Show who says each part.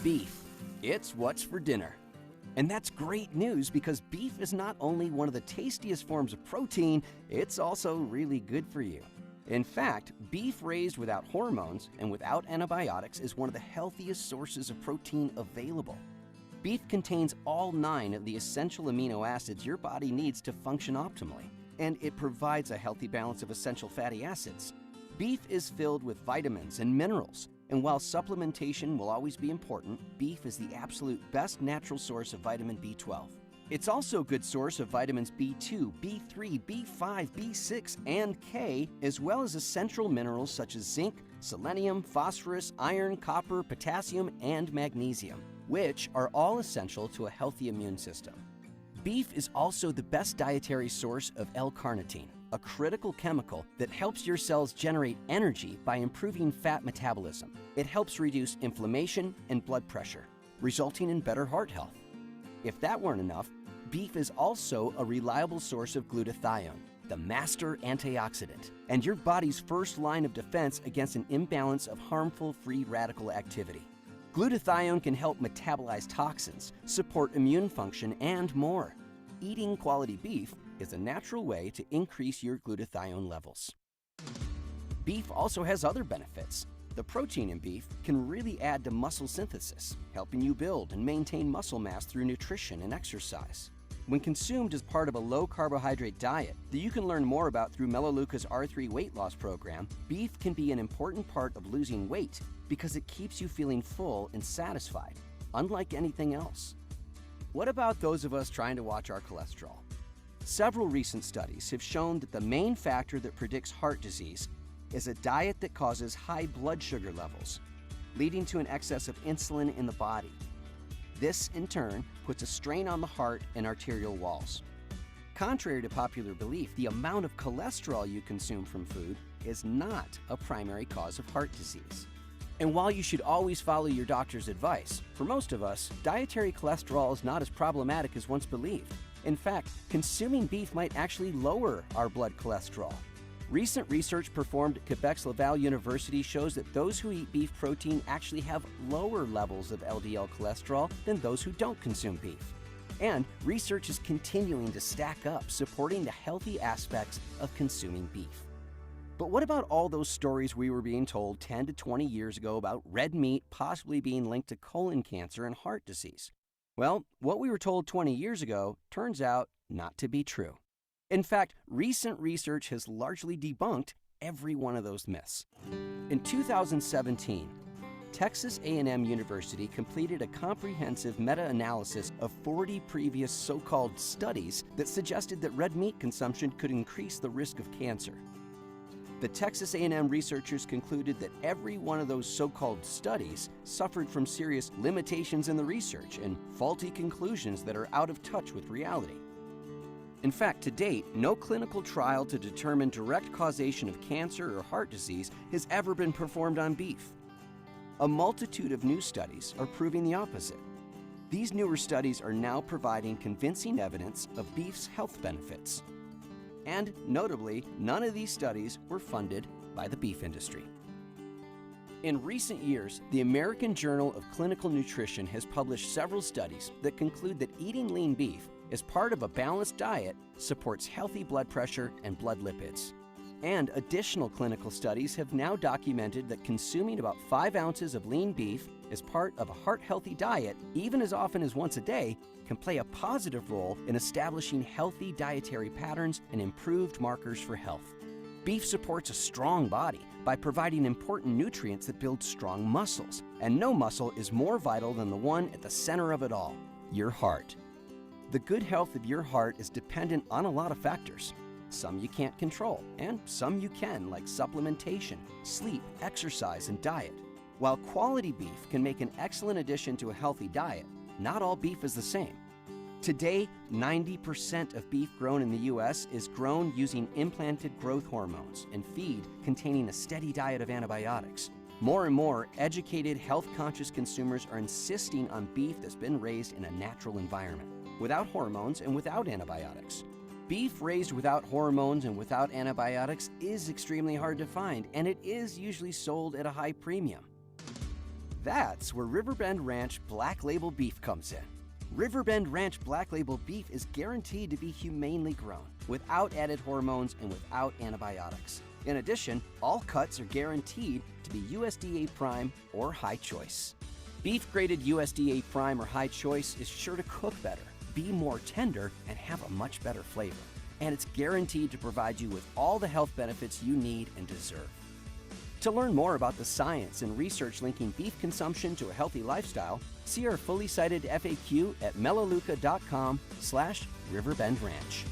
Speaker 1: Beef. It's what's for dinner. And that's great news because beef is not only one of the tastiest forms of protein, it's also really good for you. In fact, beef raised without hormones and without antibiotics is one of the healthiest sources of protein available. Beef contains all 9 of the essential amino acids your body needs to function optimally, and it provides a healthy balance of essential fatty acids. Beef is filled with vitamins and minerals, and while supplementation will always be important, beef is the absolute best natural source of vitamin B12. It's also a good source of vitamins B2, B3, B5, B6, and K, as well as essential minerals such as zinc, selenium, phosphorus, iron, copper, potassium, and magnesium, which are all essential to a healthy immune system. Beef is also the best dietary source of L-carnitine, a critical chemical that helps your cells generate energy by improving fat metabolism. It helps reduce inflammation and blood pressure, resulting in better heart health. If that weren't enough, beef is also a reliable source of glutathione, the master antioxidant, and your body's first line of defense against an imbalance of harmful free radical activity. Glutathione can help metabolize toxins, support immune function, and more. Eating quality beef is a natural way to increase your glutathione levels. Beef also has other benefits. The protein in beef can really add to muscle synthesis, helping you build and maintain muscle mass through nutrition and exercise. When consumed as part of a low-carbohydrate diet that you can learn more about through Melaleuca's R3 weight loss program, beef can be an important part of losing weight because it keeps you feeling full and satisfied, unlike anything else. What about those of us trying to watch our cholesterol? Several recent studies have shown that the main factor that predicts heart disease is a diet that causes high blood sugar levels, leading to an excess of insulin in the body. This, in turn, puts a strain on the heart and arterial walls. Contrary to popular belief, the amount of cholesterol you consume from food is not a primary cause of heart disease. And while you should always follow your doctor's advice, for most of us, dietary cholesterol is not as problematic as once believed. In fact, consuming beef might actually lower our blood cholesterol. Recent research performed at Quebec's Laval University shows that those who eat beef protein actually have lower levels of LDL cholesterol than those who don't consume beef. And research is continuing to stack up, supporting the healthy aspects of consuming beef. But what about all those stories we were being told 10 to 20 years ago about red meat possibly being linked to colon cancer and heart disease? Well, what we were told 20 years ago turns out not to be true. In fact, recent research has largely debunked every one of those myths. In 2017, Texas A&M University completed a comprehensive meta-analysis of 40 previous so-called studies that suggested that red meat consumption could increase the risk of cancer. The Texas A&M researchers concluded that every one of those so-called studies suffered from serious limitations in the research and faulty conclusions that are out of touch with reality. In fact, to date, no clinical trial to determine direct causation of cancer or heart disease has ever been performed on beef. A multitude of new studies are proving the opposite. These newer studies are now providing convincing evidence of beef's health benefits. And notably, none of these studies were funded by the beef industry. In recent years, the American Journal of Clinical Nutrition has published several studies that conclude that eating lean beef as part of a balanced diet supports healthy blood pressure and blood lipids. And additional clinical studies have now documented that consuming about 5 ounces of lean beef as part of a heart-healthy diet, even as often as once a day, can play a positive role in establishing healthy dietary patterns and improved markers for health. Beef supports a strong body by providing important nutrients that build strong muscles, and no muscle is more vital than the one at the center of it all, your heart. The good health of your heart is dependent on a lot of factors. Some you can't control, and some you can, like supplementation, sleep, exercise, and diet. While quality beef can make an excellent addition to a healthy diet, not all beef is the same. Today, 90% of beef grown in the U.S. is grown using implanted growth hormones and feed containing a steady diet of antibiotics. More and more educated, health-conscious consumers are insisting on beef that's been raised in a natural environment, without hormones and without antibiotics. Beef raised without hormones and without antibiotics is extremely hard to find, and it is usually sold at a high premium. That's where Riverbend Ranch Black Label Beef comes in. Riverbend Ranch Black Label Beef is guaranteed to be humanely grown, without added hormones and without antibiotics. In addition, all cuts are guaranteed to be USDA Prime or High Choice. Beef-graded USDA Prime or High Choice is sure to cook better, be more tender, and have a much better flavor. And it's guaranteed to provide you with all the health benefits you need and deserve. To learn more about the science and research linking beef consumption to a healthy lifestyle, see our fully cited FAQ at melaleuca.com/Riverbend Ranch.